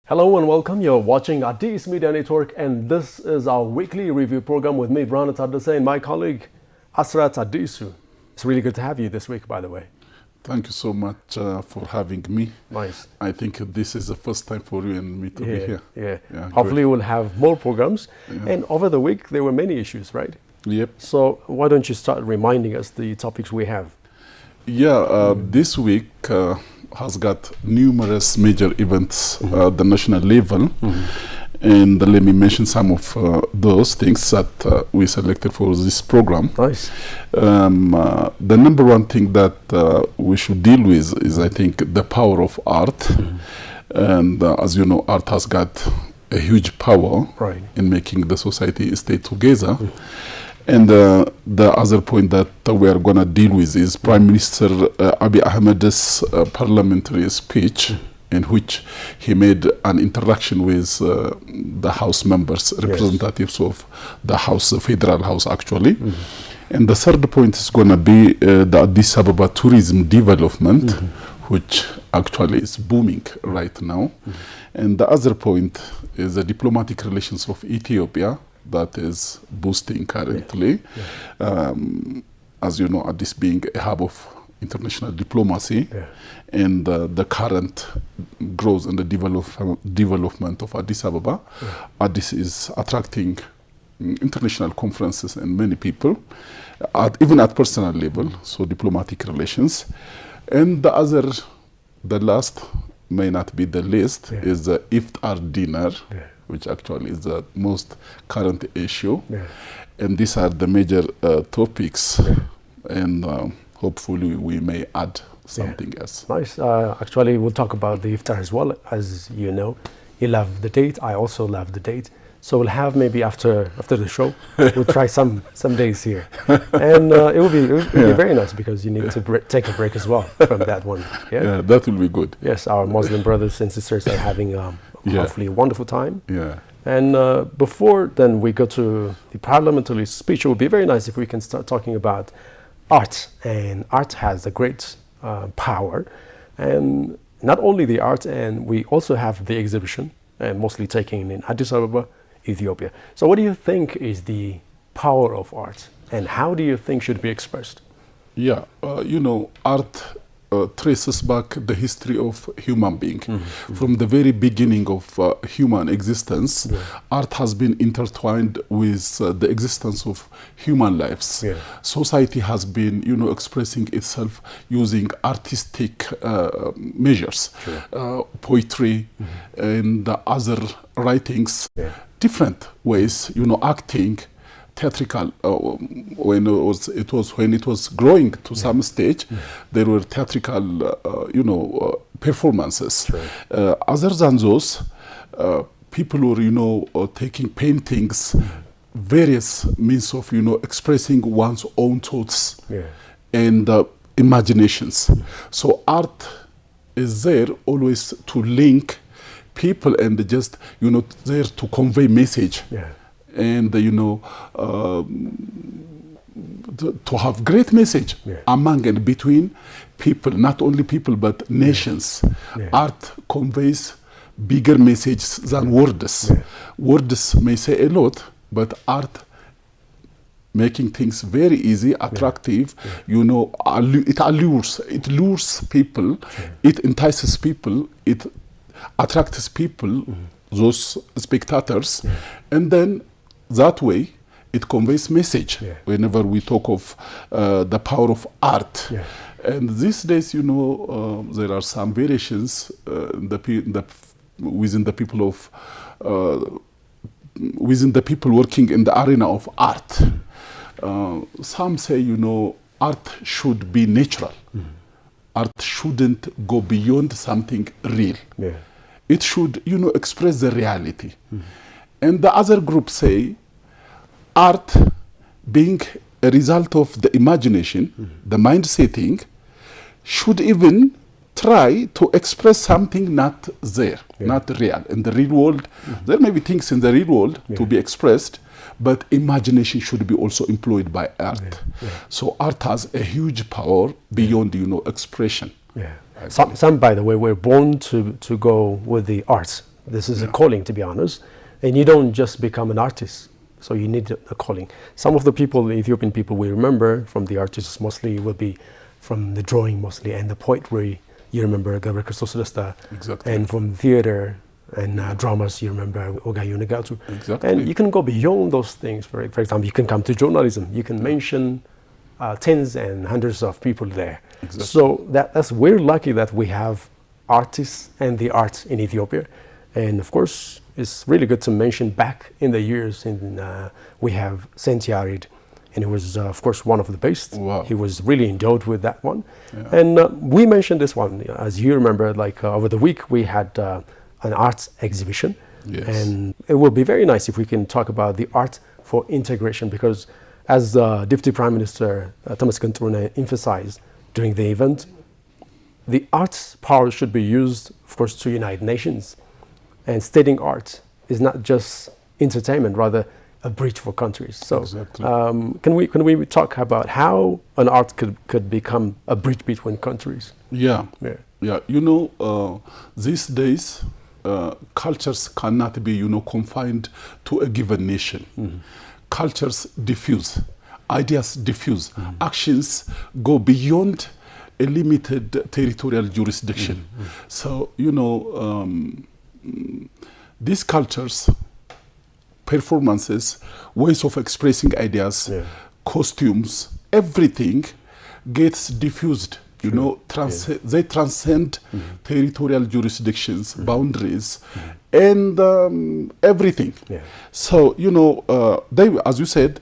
Hello and welcome. You're watching Addis Media Network, and this is our weekly review program with me, Brana Tadase, and my colleague, Asrat Addisu. It's really good to have you this week, by the way. Thank you so much for having me. Nice. I think this is the first time for you and me to be here. Yeah. Hopefully great. we'll have more programs. Yeah. And over the week, there were many issues, right? Yep. So why don't you start reminding us the topics we have? Yeah, this week has got numerous major events at the national level. And let me mention some of those things that we selected for this program. Nice. The number one thing that we should deal with is, I think, the power of art. And as you know, art has got a huge power in making the society stay together. And the other point that we are going to deal with is Prime Minister Abiy Ahmed's parliamentary speech, in which he made an interaction with the House members, representatives of the House, the Federal House actually. And the third point is going to be the Addis Ababa tourism development, which actually is booming right now. And the other point is the diplomatic relations of Ethiopia that is boosting currently. As you know, Addis being a hub of international diplomacy, and the current growth and the development of Addis Ababa. Addis is attracting international conferences and many people, even at personal level, so diplomatic relations. And the last, may not be the least, is the iftar dinner, which actually is the most current issue. And these are the major topics, and hopefully we may add something else. Nice. Actually, we'll talk about the iftar as well. As you know, you love the date. I also love the date. So we'll have maybe after the show, we'll try some days here. And it will be very nice, because you need to take a break as well from that one. Yeah, that will be good. Yes, our Muslim brothers and sisters are having hopefully a wonderful time. And before then we go to the parliamentary speech, it would be very nice if we can start talking about art. And art has a great power. And not only the art, and we also have the exhibition, and mostly taken in Addis Ababa, Ethiopia. So what do you think is the power of art, and how do you think should be expressed? Yeah, you know, art traces back the history of human being. From the very beginning of human existence, art has been intertwined with the existence of human lives. Society has been, you know, expressing itself using artistic measures, poetry and other writings, different ways, you know, acting, theatrical. When it was growing to some stage, there were theatrical, performances. Other than those, people were, you know, taking paintings, various means of, you know, expressing one's own thoughts and imaginations. So art is there always to link people and just, you know, there to convey message. And, you know, to have great message among and between people, not only people, but nations. Art conveys bigger messages than words. Words may say a lot, but art making things very easy, attractive, you know, it lures people, it entices people, it attracts people, those spectators, and then that way it conveys message whenever we talk of the power of art. And these days, you know, there are some variations within the people working in the arena of art. Some say, you know, art should be natural. Art shouldn't go beyond something real. It should, you know, express the reality. And the other group say art, being a result of the imagination, the mind setting, should even try to express something not there, not real. In the real world, there may be things in the real world to be expressed, but imagination should be also employed by art. So art has a huge power beyond, you know, expression. Some, by the way, were born to go with the arts, This is a calling, to be honest. And you don't just become an artist. So you need a calling. Some of the people, the Ethiopian people we remember from the artists mostly will be from the drawing mostly and the poetry. You remember Gabriel Christos Desta. Exactly. And from theater and dramas, you remember Ogayo Negatu. Exactly. And you can go beyond those things. For example, you can come to journalism. You can mention tens and hundreds of people there. Exactly. So that's we're lucky that we have artists and the arts in Ethiopia. And of course, it's really good to mention back in the years we have Saint Yared, and he was of course one of the best. Wow. He was really endowed with that one. Yeah. And we mentioned this one, as you remember, like over the week we had an arts exhibition. Yes. And it will be very nice if we can talk about the art for integration, because as Deputy Prime Minister Tamasgen Turune emphasized during the event, the arts power should be used, of course, to unite nations. And studying art is not just entertainment, rather a bridge for countries. So exactly. Can we talk about how an art could become a bridge between countries? Yeah. You know, these days, cultures cannot be, confined to a given nation. Mm-hmm. Cultures diffuse, ideas diffuse, actions go beyond a limited territorial jurisdiction. So, these cultures, performances, ways of expressing ideas, costumes, everything gets diffused. They transcend territorial jurisdictions, boundaries, and everything. Yeah. So, they, as you said,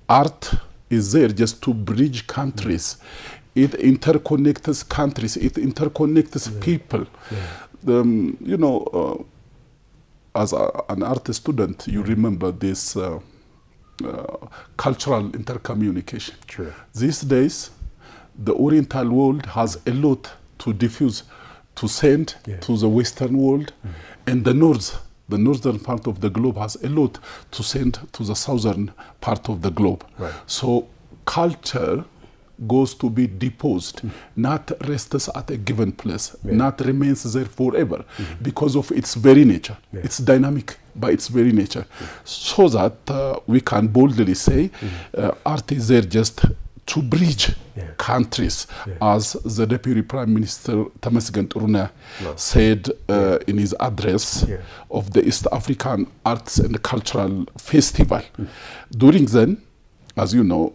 art is there just to bridge countries. It interconnects countries. It interconnects people. Yeah. As an art student, you remember this cultural intercommunication. Sure. These days, the Oriental world has a lot to diffuse, to send to the Western world, and the northern part of the globe has a lot to send to the southern part of the globe. Right. So culture goes to be deposed, not rests at a given place, not remains there forever, because of its very nature. It's dynamic by its very nature. So that we can boldly say art is there just to bridge countries, as the Deputy Prime Minister Tamasgen Turune said in his address of the East African Arts and Cultural Festival. During then, as you know,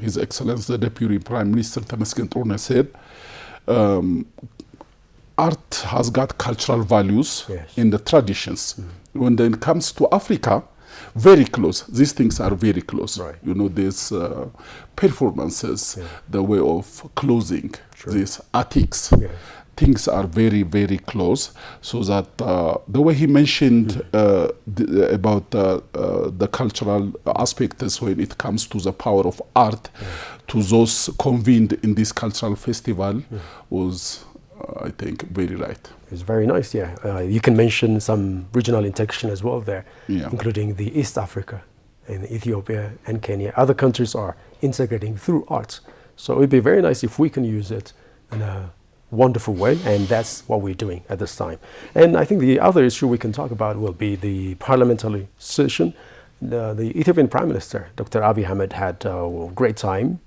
His Excellency the Deputy Prime Minister Tamasgen Turune said, art has got cultural values in the traditions. When it comes to Africa, very close. These things are very close. Right. These performances, the way of clothing, these attics, things are very, very close. So that the way he mentioned about the cultural aspects when it comes to the power of art to those convened in this cultural festival was, I think, very right. It's very nice, you can mention some regional integration as well there, including the East Africa and Ethiopia and Kenya. Other countries are integrating through art. So it would be very nice if we can use it in a wonderful way, and that's what we're doing at this time. And I think the other issue we can talk about will be the parliamentary session. The Ethiopian Prime Minister, Dr. Abiy Ahmed, had a great time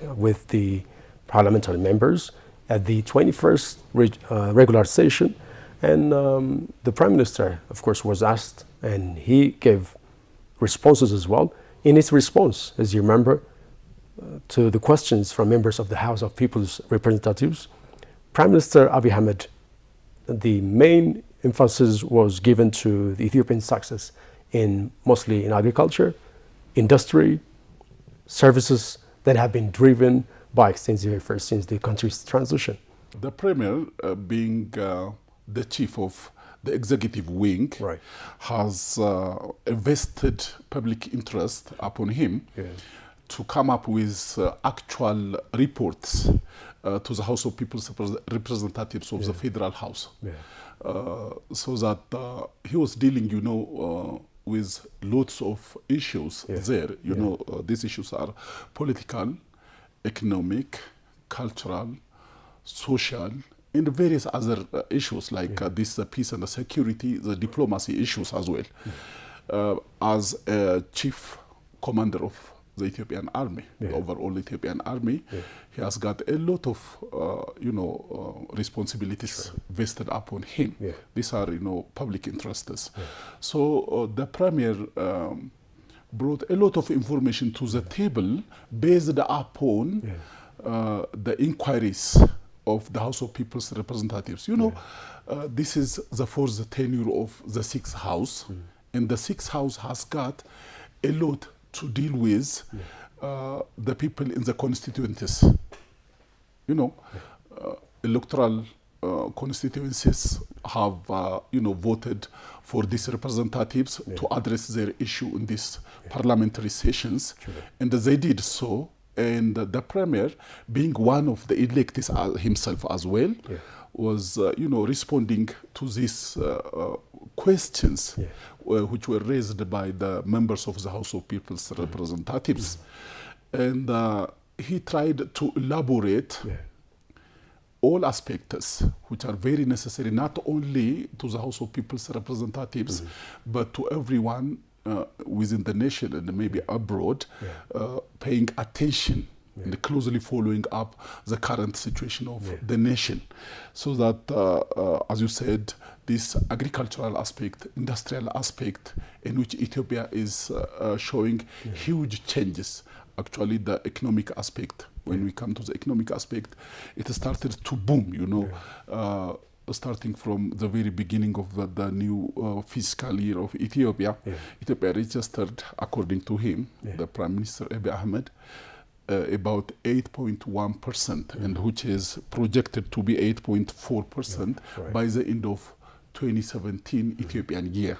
with the parliamentary members at the 21st regular session, and the Prime Minister, of course, was asked, and he gave responses as well. In his response, as you remember, to the questions from members of the House of People's Representatives, Prime Minister Abiy Ahmed, the main emphasis was given to the Ethiopian success mostly in agriculture, industry, services that have been driven by extensive efforts since the country's transition. The Premier, being the chief of the executive wing, has a vested public interest upon him to come up with actual reports to the House of People's Representatives of the Federal House. So that he was dealing, with lots of issues there. These issues are political, economic, cultural, social, in the various other issues like this peace and the security, the diplomacy issues as well. As a chief commander of the Ethiopian army, the overall Ethiopian army, he has got a lot of, responsibilities vested upon him. These are, public interests. So the premier brought a lot of information to the table based upon the inquiries of the House of People's Representatives. This is the fourth tenure of the sixth house, and the sixth house has got a lot to deal with the people in the constituencies. Electoral constituencies have, voted for these representatives to address their issue in these parliamentary sessions, and they did so. And the premier, being one of the electees himself as well, was, responding to these questions which were raised by the members of the House of People's Representatives. And he tried to elaborate all aspects which are very necessary, not only to the House of People's Representatives, but to everyone within the nation and maybe abroad, paying attention and closely following up the current situation of the nation. So that, as you said, this agricultural aspect, industrial aspect, in which Ethiopia is showing huge changes. Actually, the economic aspect, when we come to the economic aspect, it started to boom, starting from the very beginning of the new fiscal year of Ethiopia. Ethiopia registered, according to him, the Prime Minister Abiy Ahmed, about 8.1%, and which is projected to be 8.4% by the end of 2017 Ethiopian year.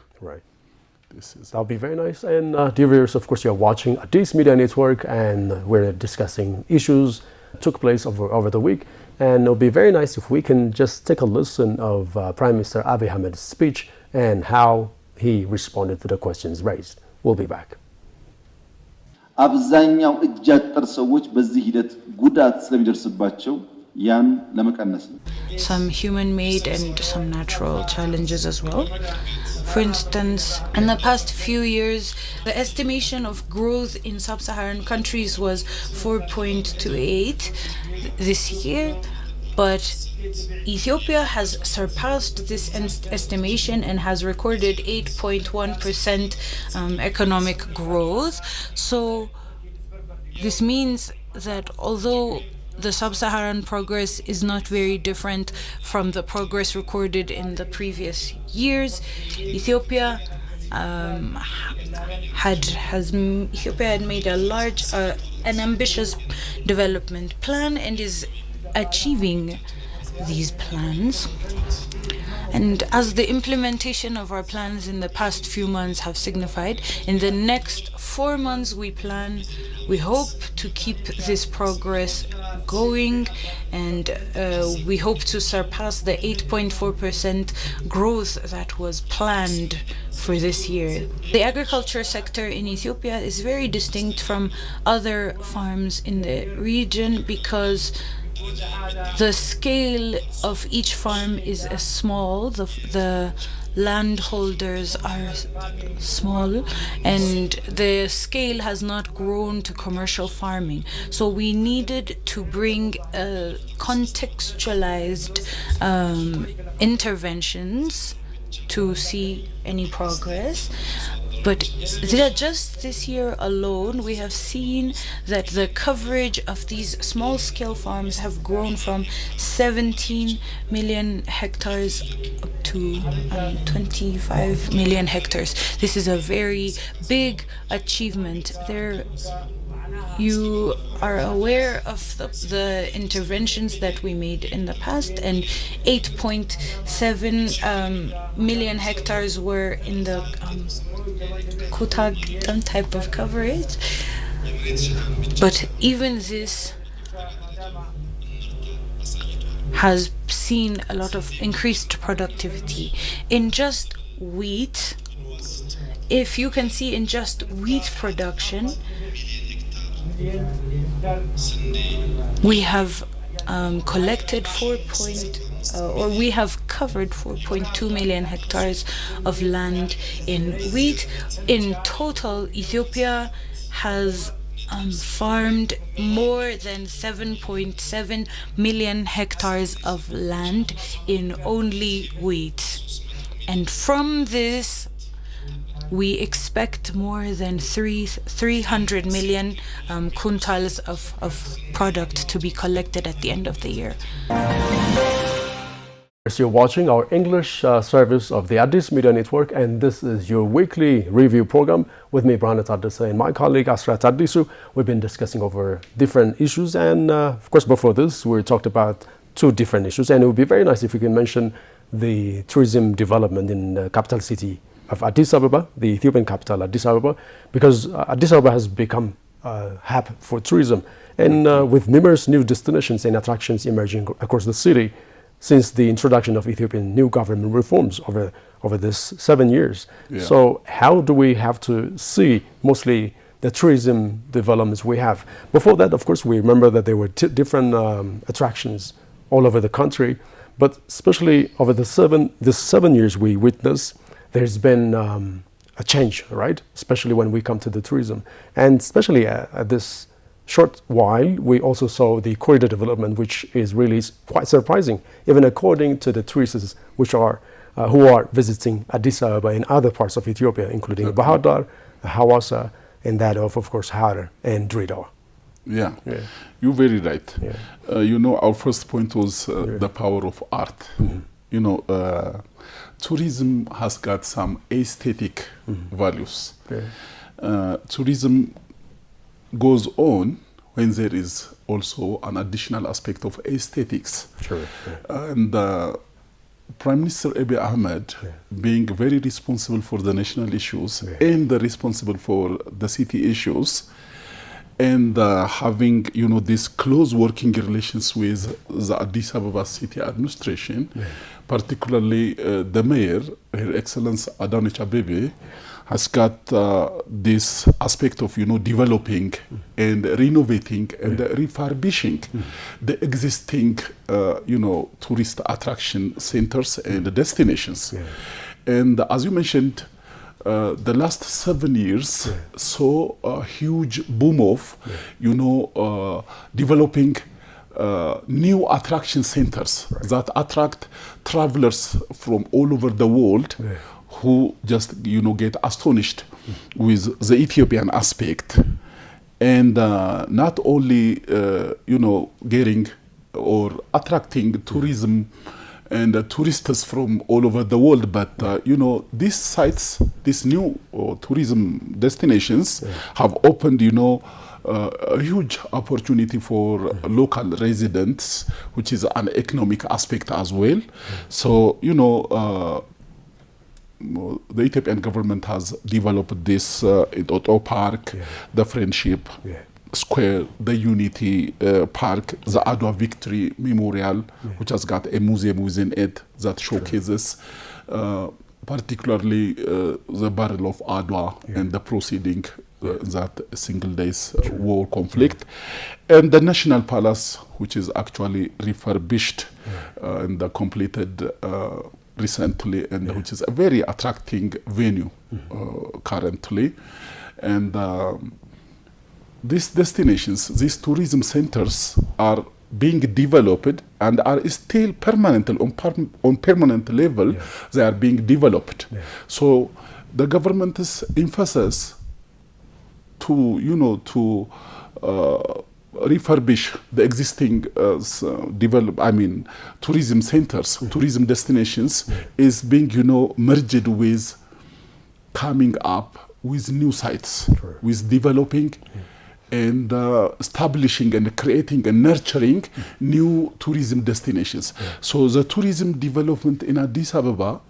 That'll be very nice. And dear viewers, of course, you're watching Addis Media Network, and we're discussing issues that took place over the week. And it'll be very nice if we can just take a listen of Prime Minister Abiy Ahmed's speech and how he responded to the questions raised. We'll be back. አብዛኛው እጅ አጠር ሰዎች በዚህ ሂደት ጉዳት ስለሚደርስባቸው ያን ለመቀነስ ነው። Some human-made and some natural challenges as well. For instance, in the past few years, the estimation of growth in sub-Saharan countries was 4.28 this year, but Ethiopia has surpassed this estimation and has recorded 8.1% economic growth. So this means that although the sub-Saharan progress is not very different from the progress recorded in the previous years, Ethiopia had made a large, an ambitious development plan and is achieving these plans. And as the implementation of our plans in the past few months have signified, in the next 4 months we hope to keep this progress going, and we hope to surpass the 8.4% growth that was planned for this year. The agriculture sector in Ethiopia is very distinct from other farms in the region because the scale of each farm is small. The landholders are small, and the scale has not grown to commercial farming. So we needed to bring contextualized interventions to see any progress. But just this year alone, we have seen that the coverage of these small-scale farms have grown from 17 million hectares up to 25 million hectares. This is a very big achievement. You are aware of the interventions that we made in the past, and 8.7 million hectares were in the Kutag type of coverage. But even this has seen a lot of increased productivity. In just wheat, if you can see in just wheat production, we have collected or we have covered 4.2 million hectares of land in wheat. In total, Ethiopia has farmed more than 7.7 million hectares of land in only wheat. And from this, we expect more than 300 million quintals of product to be collected at the end of the year. You're watching our English service of the Addis Media Network, and this is your weekly review program with me, Brahana Taddesa, and my colleague Asrat Addisu. We've been discussing over different issues, and of course before this we talked about two different issues, and it would be very nice if we can mention the tourism development in the capital city of Addis Ababa, the Ethiopian capital, Addis Ababa, because Addis Ababa has become a hub for tourism, and with numerous new destinations and attractions emerging across the city since the introduction of Ethiopian new government reforms over this 7 years. Yeah. So how do we have to see mostly the tourism developments we have? Before that, of course, we remember that there were different attractions all over the country, but especially over the 7 years we witnessed, there's been a change, right? Especially when we come to the tourism. And especially at this short while, we also saw the corridor development, which is really quite surprising, even according to the tourists who are visiting Addis Ababa and other parts of Ethiopia, including Bahar Dar, Hawassa, and that of course, Harar and Dreddawa. Yeah, you're very right. Yeah. You know, our first point was the power of art. Mm-hmm. You know, tourism has got some aesthetic values. Yeah. Tourism goes on when there is also an additional aspect of aesthetics. Sure. Yeah. And Prime Minister Abiy Ahmed, being very responsible for the national issues and responsible for the city issues, and having, you know, these close working relations with the Addis Ababa city administration, particularly the mayor, Her Excellency Adonich Abebe, has got this aspect of, you know, developing and renovating and refurbishing the existing, you know, tourist attraction centers and destinations. And as you mentioned, the last 7 years saw a huge boom of, you know, developing new attraction centers that attract travelers from all over the world who just, you know, get astonished with the Ethiopian aspect. And not only, you know, getting or attracting tourism and tourists from all over the world, but you know, these sites, these new tourism destinations have opened, you know, a huge opportunity for local residents, which is an economic aspect as well. So, you know, the Ethiopian government has developed this Itoto Park, the Friendship Square, the Unity Park, the Adwa Victory Memorial, which has got a museum within it that showcases particularly the Battle of Adwa and the proceeding that single days war conflict, and the National Palace, which is actually refurbished and completed recently, and which is a very attracting venue currently. And these destinations, these tourism centers are being developed and are still permanent on permanent level. They are being developed. So the government's emphasis to, you know, to refurbish the existing tourism centers, tourism destinations is being, you know, merged with coming up with new sites, with developing and establishing and creating and nurturing new tourism destinations. So the tourism development in Addis Ababa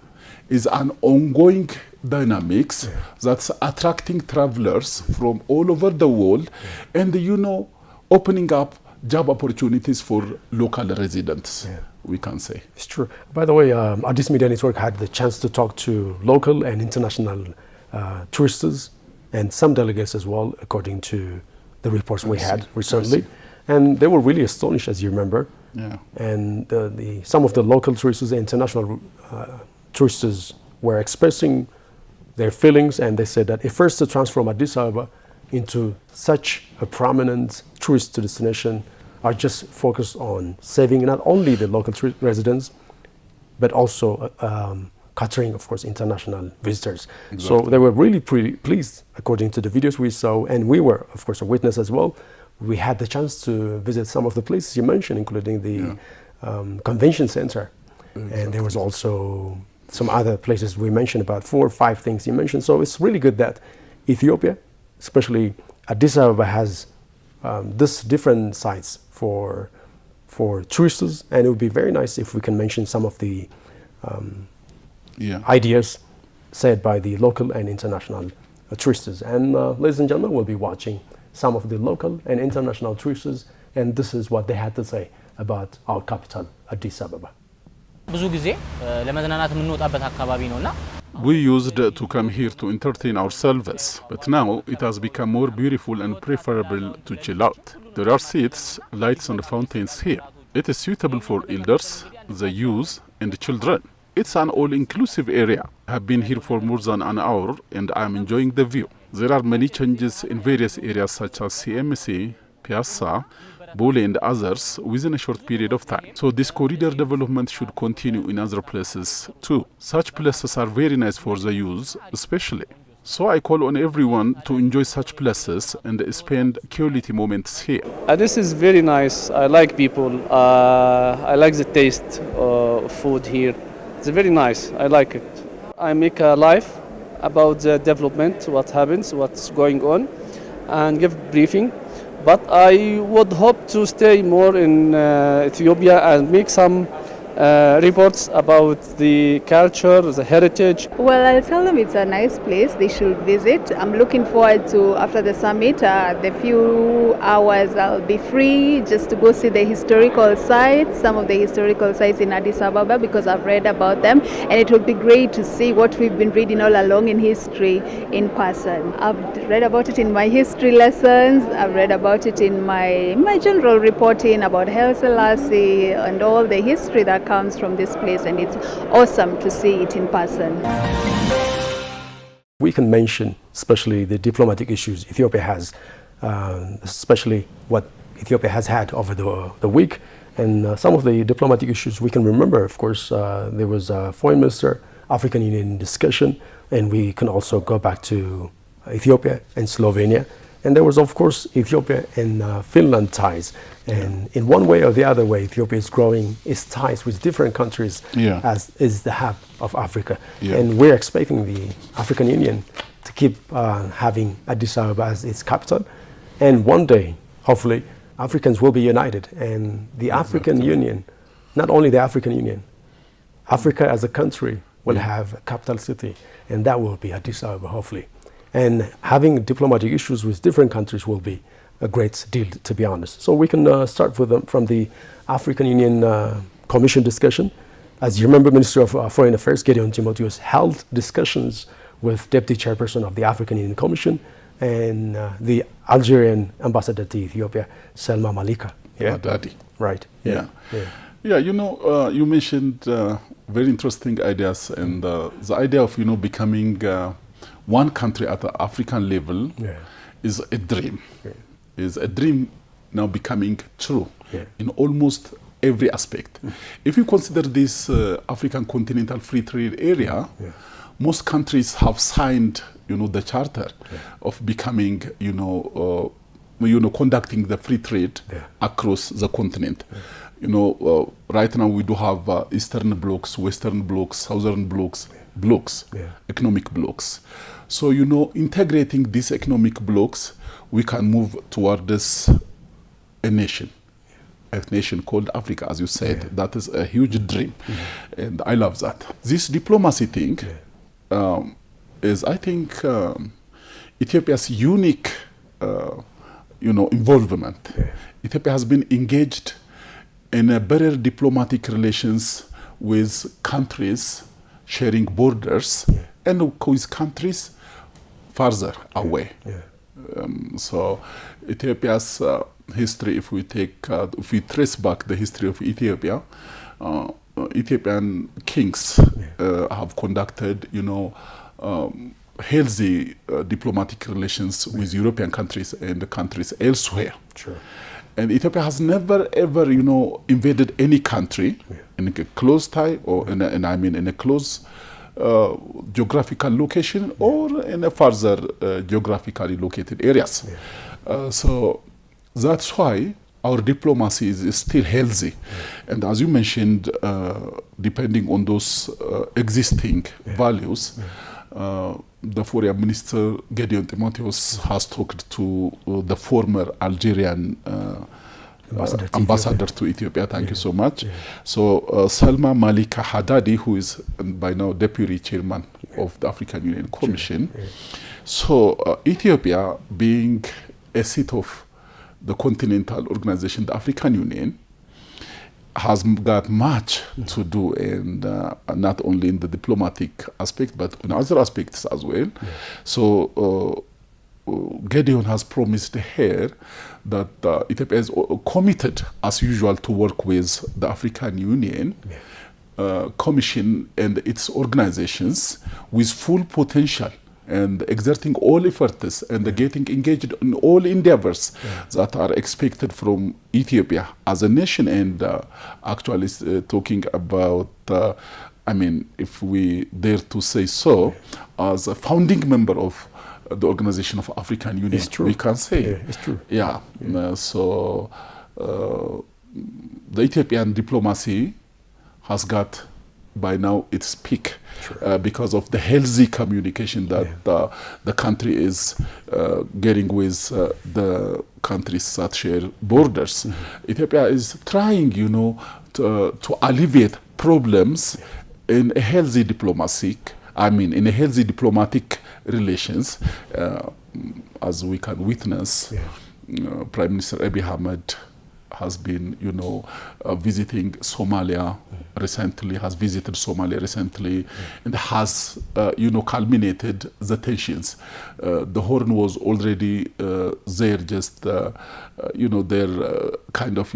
is an ongoing dynamics that's attracting travelers from all over the world and, you know, opening up job opportunities for local residents, we can say. It's true. By the way, Addis Media Network had the chance to talk to local and international tourists and some delegates as well, according to the reports we had recently. And they were really astonished, as you remember, And some of the local tourists and international tourists were expressing their feelings, and they said that if first to transform Addis Ababa into such a prominent tourist destination are just focused on saving not only the local residents, but also catering, of course, international visitors. So they were really pretty pleased, according to the videos we saw, and we were, of course, a witness as well. We had the chance to visit some of the places you mentioned, including the convention center. And there was also some other places we mentioned, about 4 or 5 things you mentioned. So it's really good that Ethiopia, especially Addis Ababa, has this different sites for tourists, and it would be very nice if we can mention some of the ideas said by the local and international tourists. And ladies and gentlemen, we'll be watching some of the local and international tourists, and this is what they had to say about our capital, Addis Ababa. We used to come here to entertain ourselves, but now it has become more beautiful and preferable to chill out. There are seats, lights and fountains here. It is suitable for elders, the youth and the children. It's an all-inclusive area. I have been here for more than an hour and I am enjoying the view. There are many changes in various areas such as CMC, Piazza, Bole and others within a short period of time. So this corridor development should continue in other places too. Such places are very nice for the youth especially. So I call on everyone to enjoy such places and spend quality moments here. This is very nice. I like people. I like the taste of food here. It's very nice. I like it. I make a live about the development, what happens, what's going on, and give briefing. But I would hope to stay more in Ethiopia and make some reports about the culture, the heritage. Well, I'll tell them it's a nice place they should visit. I'm looking forward to, after the summit, the few hours I'll be free just to go see the historical sites, some of the historical sites in Addis Ababa, because I've read about them, and it would be great to see what we've been reading all along in history in person. I've read about it in my history lessons, I've read about it in my general reporting about Haile Selassie and all the history that comes from this place, and it's awesome to see it in person. We can mention especially the diplomatic issues Ethiopia has, especially what Ethiopia has had over the week, and some of the diplomatic issues we can remember. Of course, there was a Foreign Minister, African Union discussion, and we can also go back to Ethiopia and Slovenia. And there was, of course, Ethiopia and Finland ties. And in one way or the other way, Ethiopia is growing its ties with different countries as is the hub of Africa. And we're expecting the African Union to keep having Addis Ababa as its capital. And one day, hopefully, Africans will be united. And the African Union, not only the African Union, Africa as a country will have a capital city. And that will be Addis Ababa, hopefully. And having diplomatic issues with different countries will be a great deal, to be honest. So we can start from the African Union Commission discussion. As you remember, Minister of Foreign Affairs, Gideon Timotheus, held discussions with Deputy Chairperson of the African Union Commission and the Algerian Ambassador to Ethiopia, Selma Malika. Daddy. Right. Yeah, you know, you mentioned very interesting ideas, and the idea of, becoming one country at the African level is a dream. Is a dream now becoming true in almost every aspect. If you consider this African continental free trade area, most countries have signed, the charter of becoming, conducting the free trade across the continent. Right now we do have Eastern blocks, Western blocks, Southern blocks, economic blocks. So, integrating these economic blocks, we can move toward this a nation called Africa, as you said. That is a huge dream, and I love that. This diplomacy thing is, I think, Ethiopia's unique, involvement. Ethiopia has been engaged in a better diplomatic relations with countries sharing borders and with countries farther away. So Ethiopia's history, if we trace back the history of Ethiopia, Ethiopian kings have conducted, healthy diplomatic relations with European countries and the countries elsewhere. Sure. And Ethiopia has never ever, invaded any country in a close tie or in a close geographical location or in a further geographically located areas. So that's why our diplomacy is still healthy. And as you mentioned, depending on those existing values, the Foreign Minister Gideon Timotheus has talked to the former Algerian ambassador to Ethiopia. Thank you so much. So Salma Malika Haddadi, who is by now deputy chairman of the African Union Commission. So Ethiopia, being a seat of the continental organization, the African Union, has got much to do, and not only in the diplomatic aspect, but in other aspects as well. So Gideon has promised here that Ethiopia is committed, as usual, to work with the African Union Commission and its organizations with full potential, and exerting all efforts and getting engaged in all endeavors that are expected from Ethiopia as a nation, and actually talking about, if we dare to say so, as a founding member of the Organization of African Union, we can say. It's true. So the Ethiopian diplomacy has got by now its peak because of the healthy communication that the country is getting with the countries that share borders. Ethiopia is trying, to alleviate problems in a healthy diplomatic relations, as we can witness. Prime Minister Abiy Ahmed has been, visiting Somalia recently, and has, culminated the tensions. The Horn was already there, just, their kind of,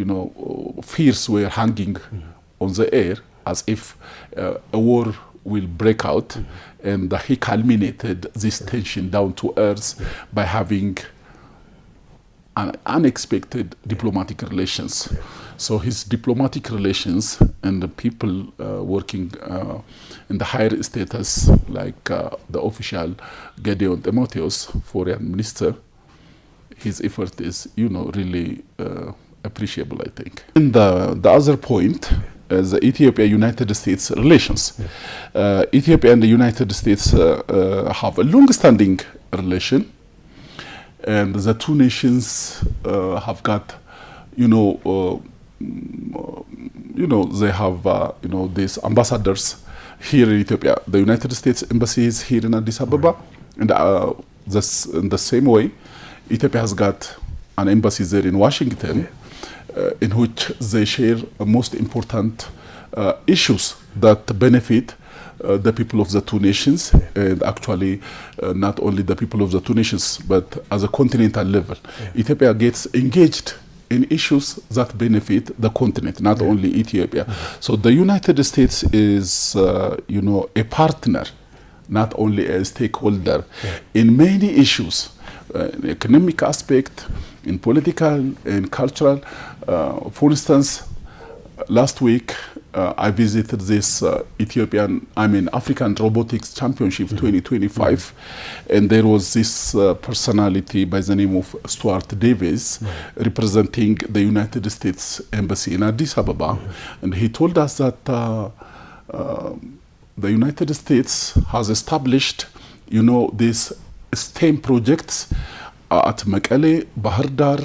fears were hanging on the air as if a war will break out, and he culminated this tension down to earth by having unexpected diplomatic relations. So his diplomatic relations and the people working in the higher status, like the official Gideon Timotheus, foreign minister, his effort is, really appreciable, I think. And the other point is the Ethiopia-United States relations. Ethiopia and the United States have a long-standing relation. And the two nations have got, they have, these ambassadors here in Ethiopia. The United States Embassy is here in Addis Ababa. And in the same way, Ethiopia has got an embassy there in Washington, in which they share most important issues that benefit the people of the two nations, and actually not only the people of the two nations, but as a continental level. Ethiopia gets engaged in issues that benefit the continent, not only Ethiopia. So the United States is, a partner, not only a stakeholder in many issues, in economic aspect, in political, and cultural. For instance, last week, I visited this African Robotics Championship 2025, and there was this personality by the name of Stuart Davis representing the United States Embassy in Addis Ababa, and he told us that the United States has established, these STEM projects at Mekelle, Bahir Dar,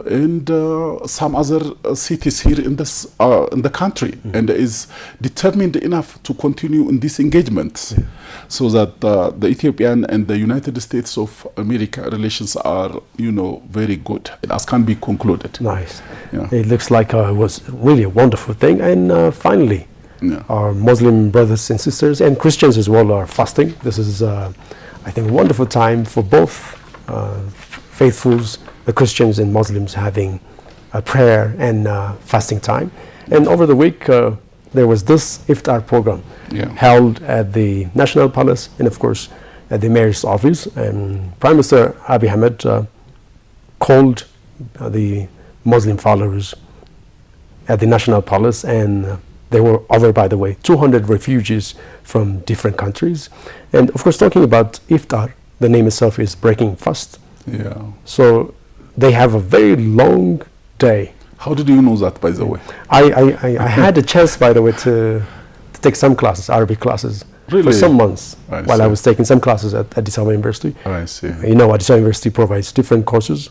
and some other cities here in the country, and is determined enough to continue in these engagements, so that the Ethiopian and the United States of America relations are, very good, as can be concluded. Nice. It looks like it was really a wonderful thing. And finally, our Muslim brothers and sisters, and Christians as well, are fasting. This is, I think, a wonderful time for both faithfuls the Christians and Muslims having a prayer and fasting time. And over the week, there was this iftar program held at the National Palace and, of course, at the Mayor's office. And Prime Minister Abiy Ahmed called the Muslim followers at the National Palace, and there were over, by the way, 200 refugees from different countries. And of course, talking about iftar, the name itself is breaking fast. Yeah. So they have a very long day. How did you know that, by the way? I had a chance, by the way, to take some classes, Arabic classes, for some months while I was taking some classes at Addis Ababa University. I see. You know, Addis Ababa University provides different courses.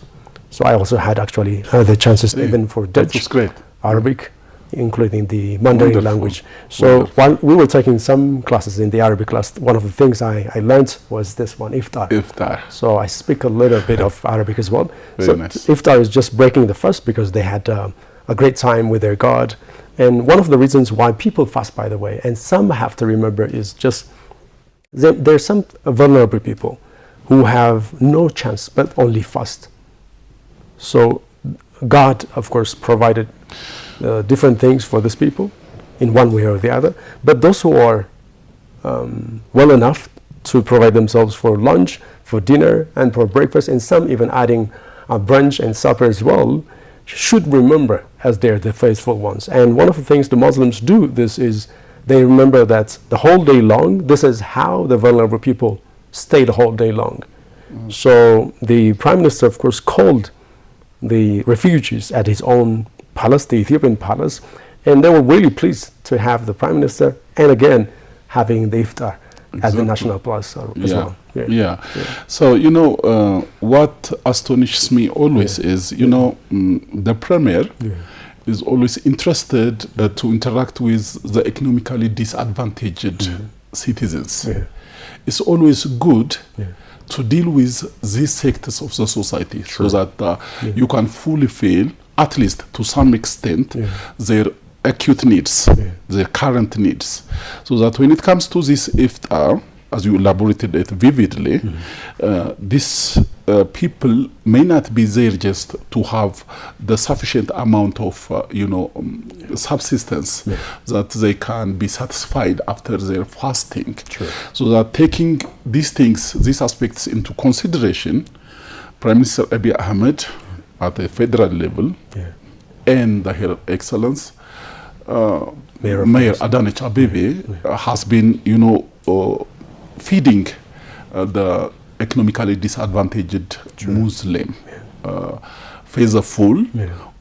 So I also had actually the chances even for Dutch, that was great. Arabic, including the Mandarin language. So while we were taking some classes in the Arabic class, one of the things I learned was this one, iftar. Iftar. So I speak a little bit of Arabic as well. Very so nice. Iftar is just breaking the fast because they had a great time with their God. And one of the reasons why people fast, by the way, and some have to remember, is just there are some vulnerable people who have no chance but only fast. So God, of course, provided different things for these people in one way or the other. But those who are well enough to provide themselves for lunch, for dinner, and for breakfast, and some even adding brunch and supper as well, should remember as they're the faithful ones. And one of the things the Muslims do this is they remember that the whole day long, this is how the vulnerable people stay the whole day long. So the Prime Minister, of course, called the refugees at his own palace, the Ethiopian palace, and they were really pleased to have the Prime Minister and again having the iftar at the National Palace as well. Yeah. So, you know, what astonishes me always is, you know, the Premier is always interested to interact with the economically disadvantaged citizens. It's always good to deal with these sectors of the society so that you can fully feel, at least to some extent, their acute needs, their current needs. So that when it comes to this iftar, as you elaborated it vividly, these people may not be there just to have the sufficient amount of, you know, subsistence that they can be satisfied after their fasting. So that taking these things, these aspects into consideration, Prime Minister Abiy Ahmed at a federal level and Her Excellence Mayor Adanich Abebe has been, you know, feeding the economically disadvantaged Muslim faithful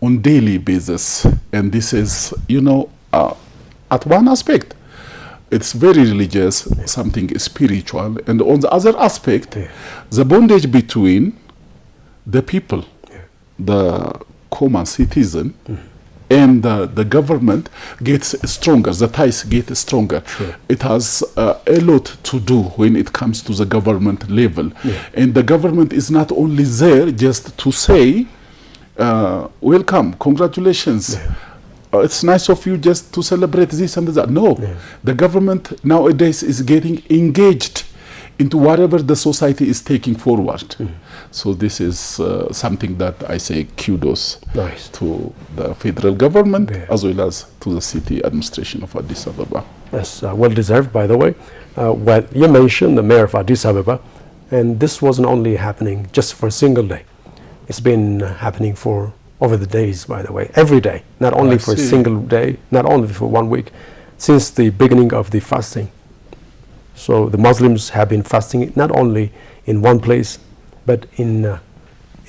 on daily basis. And this is, you know, at one aspect, it's very religious, something spiritual. And on the other aspect, the bondage between the people, the common citizen, and the government gets stronger, the ties get stronger. It has a lot to do when it comes to the government level. And the government is not only there just to say, welcome, congratulations, it's nice of you just to celebrate this and that. No, the government nowadays is getting engaged into whatever the society is taking forward. So this is something that I say kudos to the federal government as well as to the city administration of Addis Ababa. Yes, well deserved, by the way. Well, you mentioned the mayor of Addis Ababa, and this wasn't only happening just for a single day. It's been happening for over the days, by the way, every day, not only for a single day, not only for 1 week, since the beginning of the fasting. So the Muslims have been fasting not only in one place, but in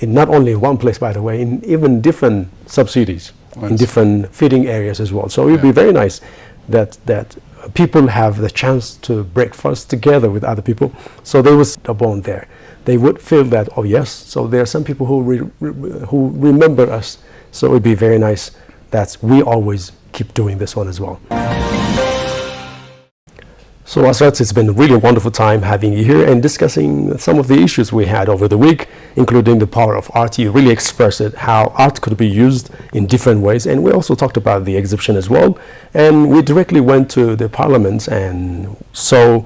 not only in one place, by the way, in even different subsidies, in different feeding areas as well. So it would be very nice that people have the chance to break fast together with other people. So there was a bond there. They would feel that, oh yes, so there are some people who remember us. So it would be very nice that we always keep doing this one as well. So Asrat, it's been a really wonderful time having you here and discussing some of the issues we had over the week, including the power of art. You really expressed it, how art could be used in different ways. And we also talked about the exhibition as well. And we directly went to the Parliament and saw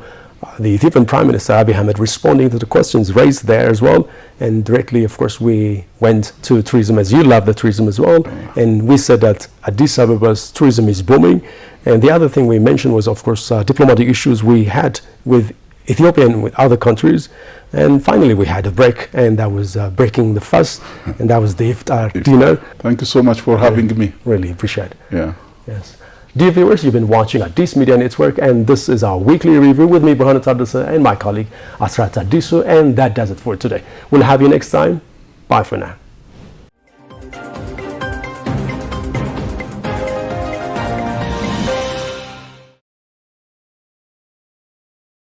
the Ethiopian Prime Minister Abiy Ahmed responding to the questions raised there as well. And directly, of course, we went to tourism, as you love the tourism as well. And we said that Addis Ababa's tourism is booming. And the other thing we mentioned was, of course, diplomatic issues we had with Ethiopia and with other countries. And finally, we had a break, and that was breaking the fast, and that was the iftar dinner. Thank you so much for having me. Really appreciate it. Yeah. Yes. Dear viewers, you've been watching Addis Media Network, and this is our weekly review with me, Burhanat Adisa, and my colleague, Asrat Addisu, and that does it for today. We'll have you next time. Bye for now.